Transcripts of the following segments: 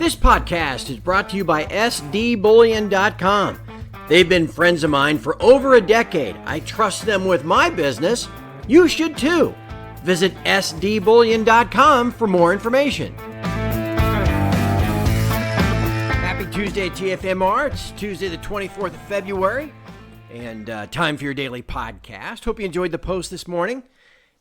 This podcast is brought to you by sdbullion.com. They've been friends of mine for over a decade. I trust them with my business. You should too. Visit sdbullion.com for more information. Happy Tuesday, TFMR. It's Tuesday the 24th of February, and time for your daily podcast. Hope you enjoyed the post this morning,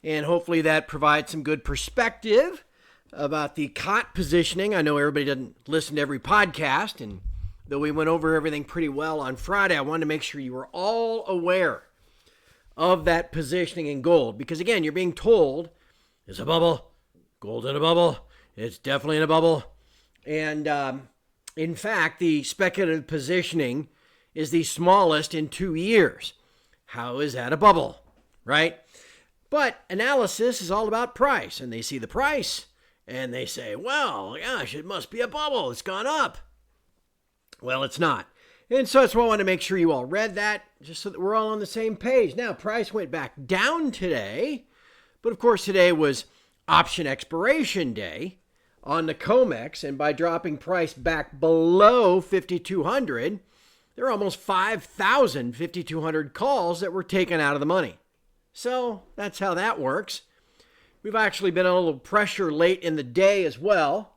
and hopefully that provides some good perspective about the cot positioning. I know everybody doesn't listen to every podcast, and though we went over everything pretty well on Friday, I wanted to make sure you were all aware of that positioning in gold. Because again, you're being told it's a bubble, gold's in a bubble, it's definitely in a bubble. And in fact, the speculative positioning is the smallest in 2 years. How is that a bubble, right? But analysis is all about price, and they see the price and they say, well, gosh, it must be a bubble, it's gone up. Well, it's not. And so that's why I want to make sure you all read that, just so that we're all on the same page. Now, price went back down today, but of course today was option expiration day on the COMEX, and by dropping price back below 5,200, there are almost 5,000 5,200 calls that were taken out of the money. So that's how that works. We've actually been on a little pressure late in the day as well,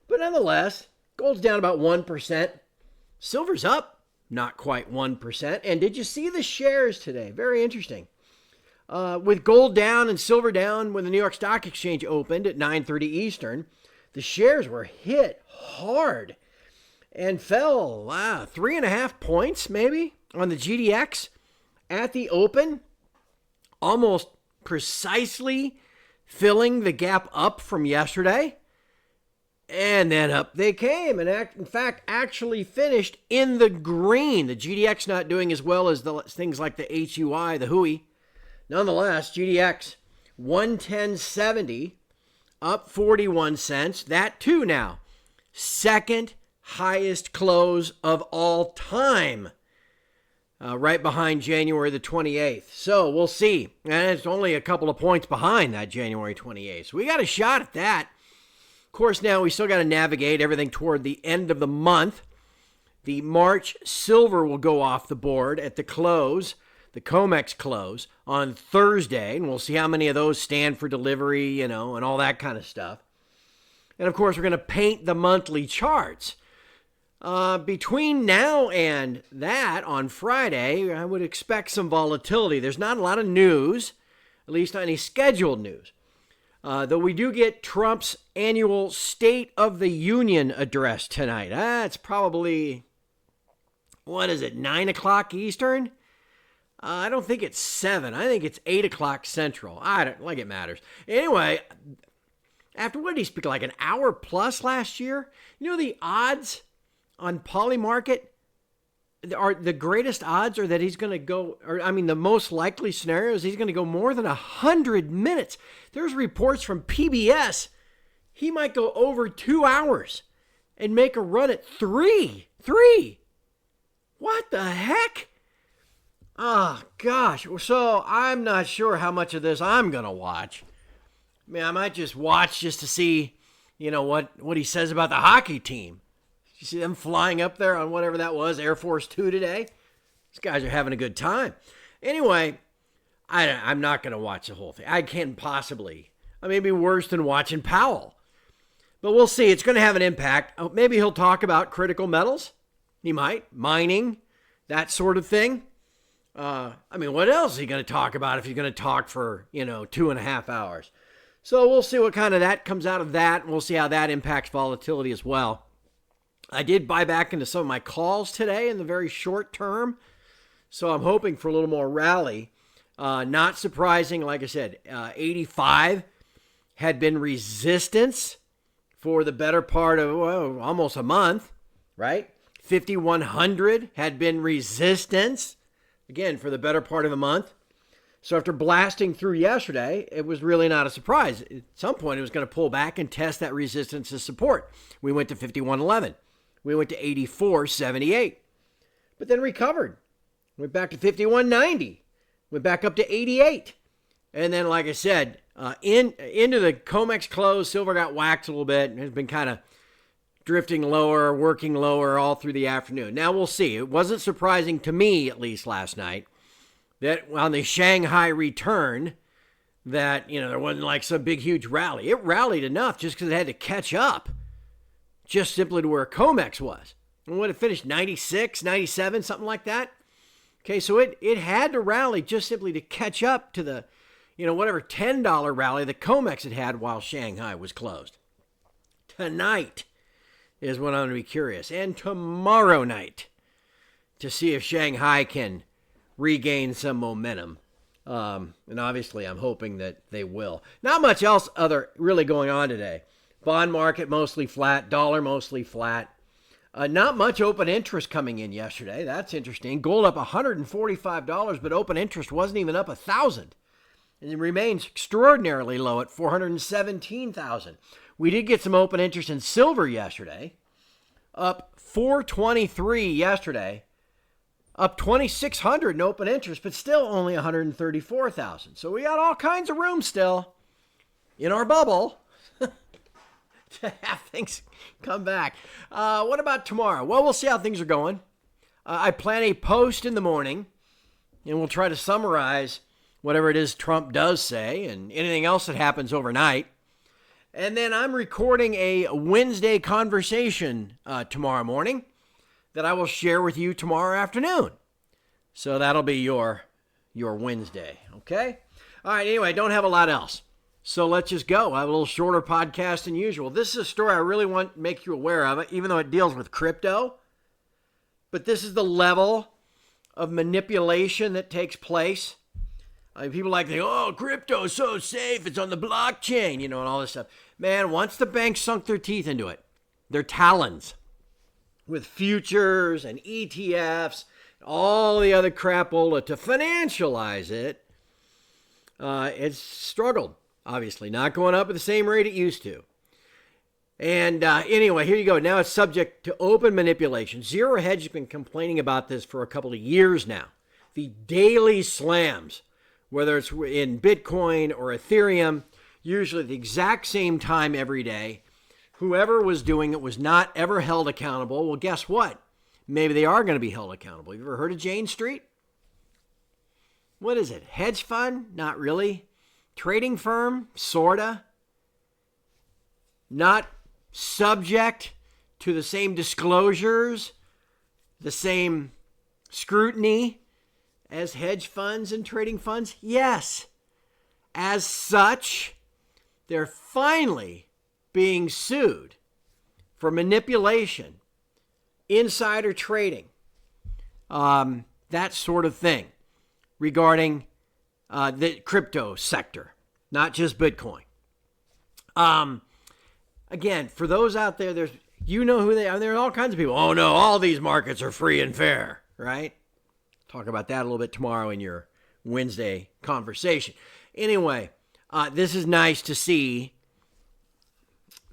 but nonetheless, gold's down about 1%. Silver's up, not quite 1%. And did you see the shares today? Very interesting. With gold down and silver down when the New York Stock Exchange opened at 9:30 Eastern, the shares were hit hard and fell 3.5 points maybe on the GDX at the open, almost precisely filling the gap up from yesterday. And then up they came, and in fact actually finished in the green. The GDX not doing as well as the things like the HUI, the HUI. Nonetheless, GDX 110.70, up 41 cents. That too now, second highest close of all time, right behind January the 28th. So we'll see. And it's only a couple of points behind that January 28th. So we got a shot at that. Of course, now we still got to navigate everything toward the end of the month. The March silver will go off the board at the close, the COMEX close, on Thursday. And we'll see how many of those stand for delivery, and all that kind of stuff. And of course, we're going to paint the monthly charts. Between now and that on Friday, I would expect some volatility. There's not a lot of news, at least not any scheduled news. Though we do get Trump's annual State of the Union address tonight. It's probably, 9 o'clock Eastern? I don't think it's 7. I think it's 8 o'clock Central. I don't like it matters. Anyway, after what did he speak, like an hour plus last year? The odds on Polymarket are the greatest odds are that he's going to go, the most likely scenario is he's going to go more than 100 minutes. There's reports from PBS. He might go over 2 hours and make a run at 3. What the heck? Oh, gosh. So I'm not sure how much of this I'm going to watch. I might just watch just to see, what he says about the hockey team. You see them flying up there on whatever that was, Air Force 2 today? These guys are having a good time. Anyway, I'm not going to watch the whole thing. I can't possibly. I may be worse than watching Powell. But we'll see. It's going to have an impact. Maybe he'll talk about critical metals. He might. Mining, that sort of thing. What else is he going to talk about if he's going to talk for, 2.5 hours? So we'll see what kind of that comes out of that. And we'll see how that impacts volatility as well. I did buy back into some of my calls today in the very short term, so I'm hoping for a little more rally. Not surprising, like I said, 85 had been resistance for the better part of almost a month, right? 5,100 had been resistance, again, for the better part of a month. So after blasting through yesterday, it was really not a surprise. At some point, it was going to pull back and test that resistance as support. We went to 5,111. We went to 84.78, but then recovered. Went back to 51.90. Went back up to 88. And then, like I said, into the COMEX close, silver got whacked a little bit and has been kind of drifting lower, working lower all through the afternoon. Now we'll see. It wasn't surprising to me, at least last night, that on the Shanghai return, that, there wasn't like some big, huge rally. It rallied enough just because it had to catch up just simply to where COMEX was. And when it finished 96, 97, something like that. Okay, so it had to rally just simply to catch up to the, whatever $10 rally that COMEX had while Shanghai was closed. Tonight is when I'm going to be curious. And tomorrow night to see if Shanghai can regain some momentum. And obviously I'm hoping that they will. Not much else really going on today. Bond market mostly flat, dollar mostly flat. Not much open interest coming in yesterday. That's interesting. Gold up $145, but open interest wasn't even up 1,000. And it remains extraordinarily low at 417,000. We did get some open interest in silver yesterday. Up 423 yesterday. Up 2,600 in open interest, but still only 134,000. So we got all kinds of room still in our bubble to have things come back. What about tomorrow? Well, we'll see how things are going. I plan a post in the morning, and we'll try to summarize whatever it is Trump does say and anything else that happens overnight. And then I'm recording a Wednesday conversation tomorrow morning that I will share with you tomorrow afternoon. So that'll be your Wednesday, okay? All right, anyway, I don't have a lot else. So let's just go. I have a little shorter podcast than usual. This is a story I really want to make you aware of, even though it deals with crypto. But this is the level of manipulation that takes place. People like, oh, crypto is so safe. It's on the blockchain, and all this stuff. Man, once the banks sunk their teeth into it, their talons, with futures and ETFs, all the other crapola to financialize it, it's struggled, obviously. Not going up at the same rate it used to. And anyway, here you go. Now it's subject to open manipulation. Zero Hedge has been complaining about this for a couple of years now. The daily slams, whether it's in Bitcoin or Ethereum, usually at the exact same time every day. Whoever was doing it was not ever held accountable. Well, guess what? Maybe they are going to be held accountable. You ever heard of Jane Street? What is it? Hedge fund? Not really. Trading firm? Sorta. Not subject to the same disclosures, the same scrutiny as hedge funds and trading funds? Yes. As such, they're finally being sued for manipulation, insider trading, that sort of thing regarding the crypto sector, not just Bitcoin. Again, for those out there, who they are. There are all kinds of people. Oh no, all these markets are free and fair, right? Talk about that a little bit tomorrow in your Wednesday conversation. Anyway, this is nice to see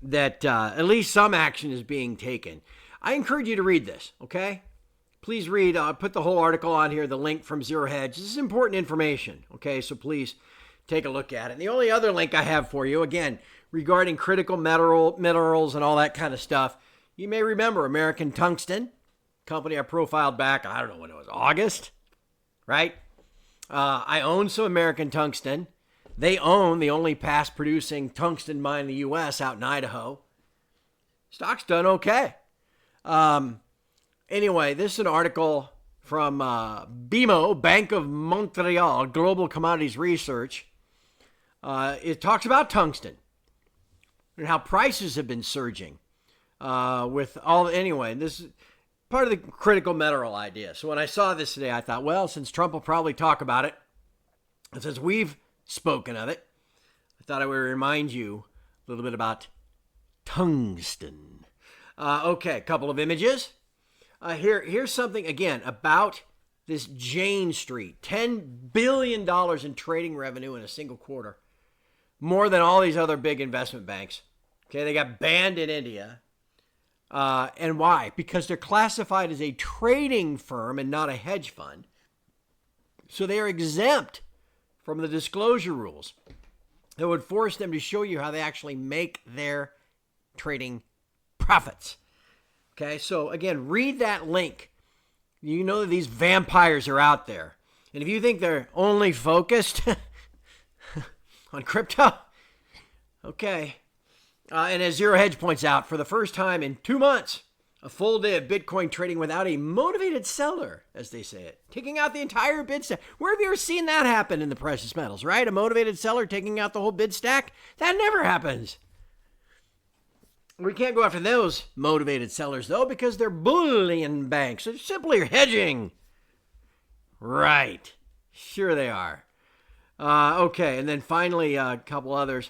that at least some action is being taken. I encourage you to read this, okay? Please read. I'll put the whole article on here, the link from Zero Hedge. This is important information, okay? So please take a look at it. And the only other link I have for you, again, regarding critical minerals and all that kind of stuff, you may remember American Tungsten, company I profiled back, I don't know when it was, August, right? I own some American Tungsten. They own the only past producing tungsten mine in the U.S. out in Idaho. Stock's done okay. Anyway, this is an article from BMO, Bank of Montreal, Global Commodities Research. It talks about tungsten and how prices have been surging this is part of the critical mineral idea. So when I saw this today, I thought, well, since Trump will probably talk about it, and since we've spoken of it, I thought I would remind you a little bit about tungsten. Okay, a couple of images. Here's something, again, about this Jane Street. $10 billion in trading revenue in a single quarter. More than all these other big investment banks. Okay, they got banned in India. And why? Because they're classified as a trading firm and not a hedge fund. So they are exempt from the disclosure rules that would force them to show you how they actually make their trading profits. Okay, so again, read that link. You know that these vampires are out there. And if you think they're only focused on crypto, okay. And as Zero Hedge points out, for the first time in 2 months, a full day of Bitcoin trading without a motivated seller, as they say it, taking out the entire bid stack. Where have you ever seen that happen in the precious metals, right? A motivated seller taking out the whole bid stack? That never happens. We can't go after those motivated sellers, though, because they're bullion banks. They're simply hedging. Right. Sure they are. Okay, and then finally, a couple others.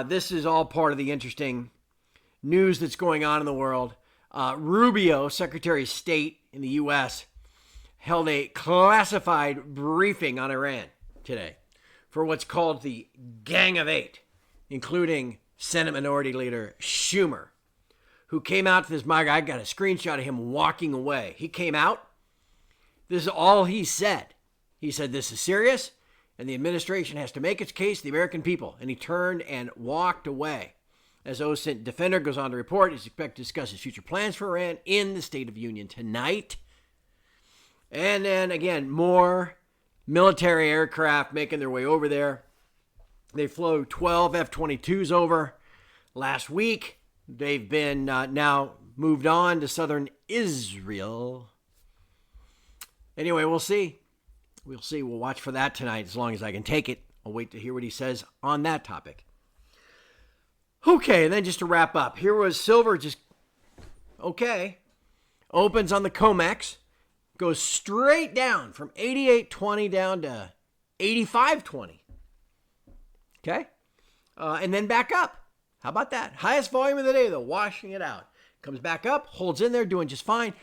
This is all part of the interesting news that's going on in the world. Rubio, Secretary of State in the U.S., held a classified briefing on Iran today for what's called the Gang of Eight, including Senate Minority Leader Schumer, who came out to this mic. I got a screenshot of him walking away. He came out. This is all he said. He said, this is serious, and the administration has to make its case to the American people. And he turned and walked away. As OSINT defender goes on to report, he's expected to discuss his future plans for Iran in the State of Union tonight. And then, again, more military aircraft making their way over there. They flew 12 F-22s over last week. They've been now moved on to southern Israel. Anyway, we'll see. We'll see. We'll watch for that tonight as long as I can take it. I'll wait to hear what he says on that topic. Okay, and then just to wrap up, here was silver just, okay, opens on the COMEX, goes straight down from 88.20 down to 85.20. Okay, and then back up. How about that? Highest volume of the day, though, washing it out. Comes back up, holds in there, doing just fine.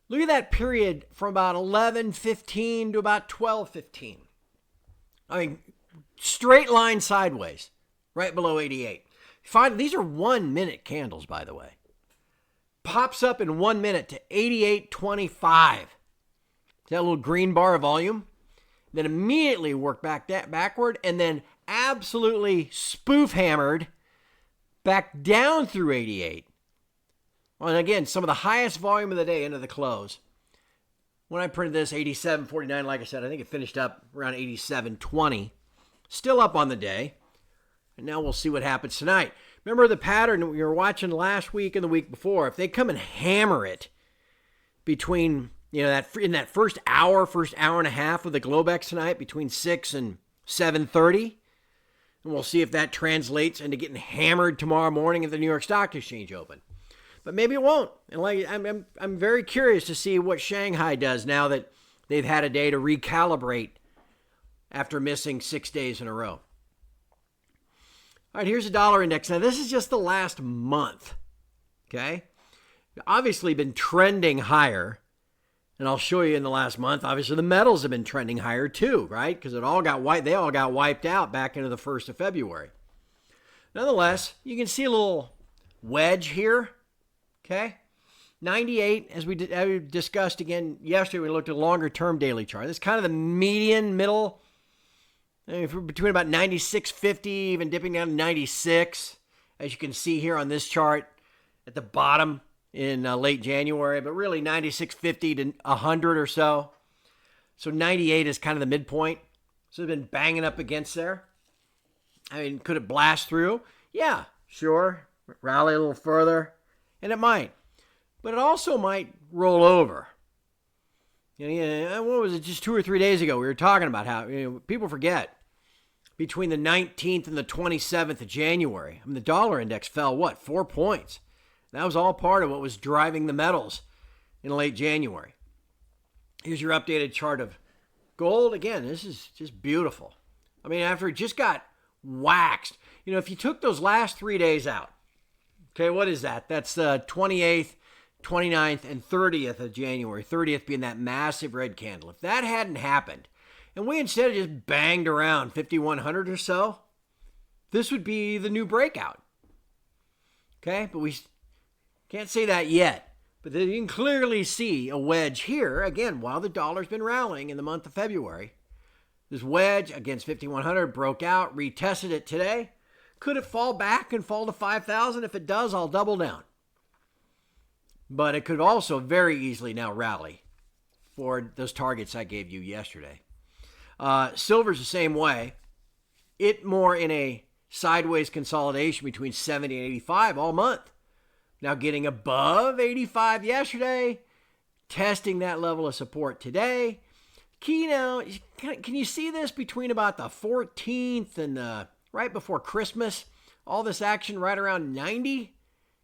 Look at that period from about 11.15 to about 12.15. I mean, straight line sideways, right below 88. Fine, these are 1 minute candles, by the way. Pops up in 1 minute to 88.25. That little green bar of volume. Then immediately worked backward and then absolutely spoof hammered back down through 88. Well, and again, some of the highest volume of the day into the close. When I printed this, 87.49, like I said, I think it finished up around 87.20. Still up on the day. And now we'll see what happens tonight. Remember the pattern that we were watching last week and the week before. If they come and hammer it between, in that first hour and a half of the Globex tonight, between 6 and 7:30, and we'll see if that translates into getting hammered tomorrow morning at the New York Stock Exchange open. But maybe it won't. And I'm very curious to see what Shanghai does now that they've had a day to recalibrate after missing 6 days in a row. All right, here's the dollar index. Now, this is just the last month, okay? Obviously been trending higher, and I'll show you in the last month. Obviously, the metals have been trending higher too, right? Because they all got wiped out back into the 1st of February. Nonetheless, you can see a little wedge here, okay? 98, as we discussed again yesterday, we looked at a longer-term daily chart. This is kind of the median middle. If we're between about 96.50, even dipping down to 96, as you can see here on this chart at the bottom in late January, but really 96.50 to 100 or so. So 98 is kind of the midpoint. So it's been banging up against there. I mean, could it blast through? Yeah, sure. Rally a little further, and it might. But it also might roll over. What was it, just 2 or 3 days ago, we were talking about how people forget. Between the 19th and the 27th of January, the dollar index fell, 4 points? That was all part of what was driving the metals in late January. Here's your updated chart of gold. Again, this is just beautiful. I mean, after it just got waxed. If you took those last 3 days out, okay, what is that? That's the 28th, 29th, and 30th of January. 30th being that massive red candle. If that hadn't happened, and we instead just banged around 5,100 or so, this would be the new breakout. Okay, but we can't say that yet. But you can clearly see a wedge here, again, while the dollar's been rallying in the month of February. This wedge against 5,100 broke out, retested it today. Could it fall back and fall to 5,000? If it does, I'll double down. but it could also very easily now rally for those targets I gave you yesterday. Silver's the same way. It more in a sideways consolidation between 70 and 85 all month. Now getting above 85 yesterday, testing that level of support today. Key now, can you see this between about the 14th and right before Christmas? All this action right around 90,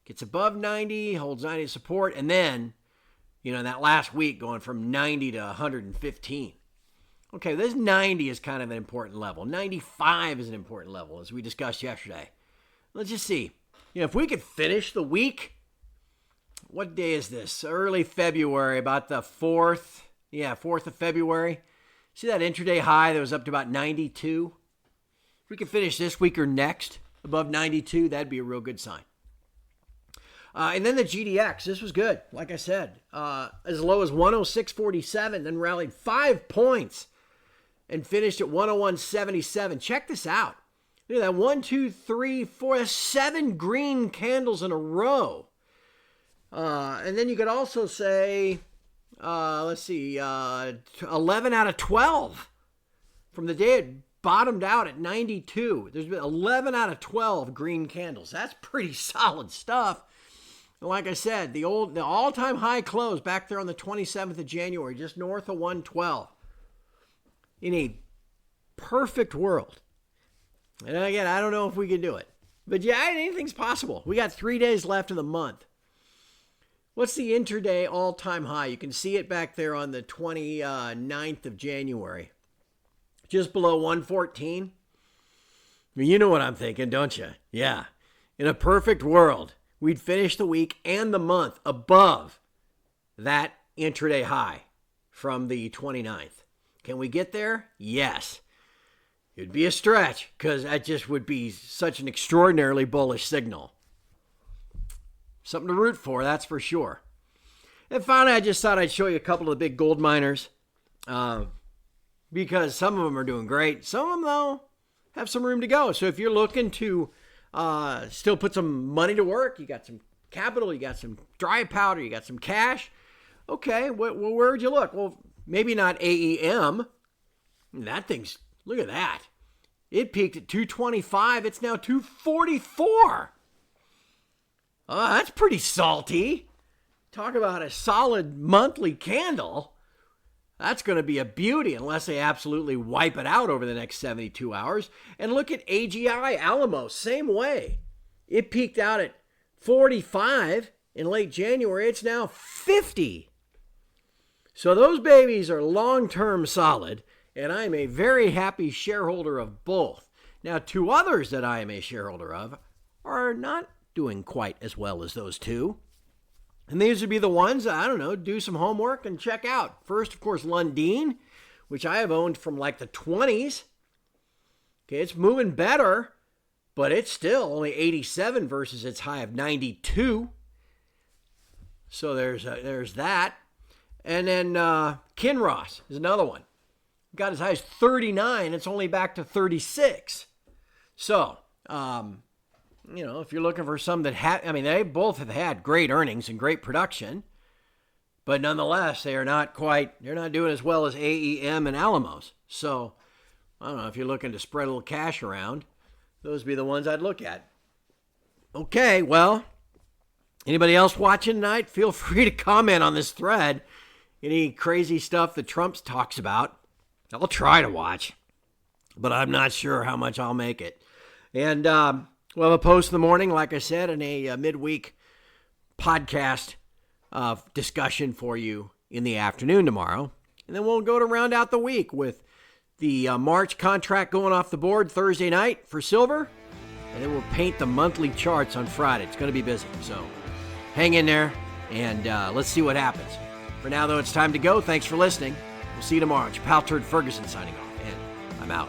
gets above 90, holds 90 support, and then, in that last week going from 90 to 115. Okay, this 90 is kind of an important level. 95 is an important level, as we discussed yesterday. Let's just see. If we could finish the week, what day is this? Early February, about the 4th. Yeah, 4th of February. See that intraday high that was up to about 92? If we could finish this week or next above 92, that'd be a real good sign. And then the GDX, this was good. Like I said, as low as 106.47, then rallied 5 points and finished at 101.77. Check this out. Look at that, 1, 2, 3, 4, 7 green candles in a row. And then you could also say, 11 out of 12 from the day it bottomed out at 92. There's been 11 out of 12 green candles. That's pretty solid stuff. And like I said, the all-time high close back there on the 27th of January, just north of 112. In a perfect world. And again, I don't know if we can do it. But yeah, anything's possible. We got 3 days left in the month. What's the intraday all-time high? You can see it back there on the 29th of January. Just below 114. You know what I'm thinking, don't you? Yeah. In a perfect world, we'd finish the week and the month above that intraday high from the 29th. Can we get there? Yes. It'd be a stretch because that just would be such an extraordinarily bullish signal. Something to root for, that's for sure. And finally, I just thought I'd show you a couple of the big gold miners because some of them are doing great. Some of them, though, have some room to go. So if you're looking to still put some money to work, you got some capital, you got some dry powder, you got some cash. Okay, where would you look? Well, maybe not AEM. That thing's, look at that. It peaked at 225. It's now 244. Oh, that's pretty salty. Talk about a solid monthly candle. That's going to be a beauty unless they absolutely wipe it out over the next 72 hours. And look at AGI Alamo, same way. It peaked out at 45 in late January. It's now 50. So those babies are long-term solid, and I am a very happy shareholder of both. Now, two others that I am a shareholder of are not doing quite as well as those two. And these would be the ones, do some homework and check out. First, of course, Lundin, which I have owned from like the 20s. Okay, it's moving better, but it's still only 87 versus its high of 92. So there's that. And then Kinross is another one. Got as high as 39. It's only back to 36. So, if you're looking for some that they both have had great earnings and great production, but nonetheless, they're not doing as well as AEM and Alamos. So, I don't know, if you're looking to spread a little cash around, those would be the ones I'd look at. Okay, well, anybody else watching tonight? Feel free to comment on this thread. Any crazy stuff that Trump talks about, I'll try to watch, but I'm not sure how much I'll make it. And we'll have a post in the morning, like I said, and a midweek podcast discussion for you in the afternoon tomorrow. And then we'll go to round out the week with the March contract going off the board Thursday night for silver. And then we'll paint the monthly charts on Friday. It's going to be busy. So hang in there and let's see what happens. For now, though, it's time to go. Thanks for listening. We'll see you tomorrow. It's your pal Turd Ferguson signing off. And I'm out.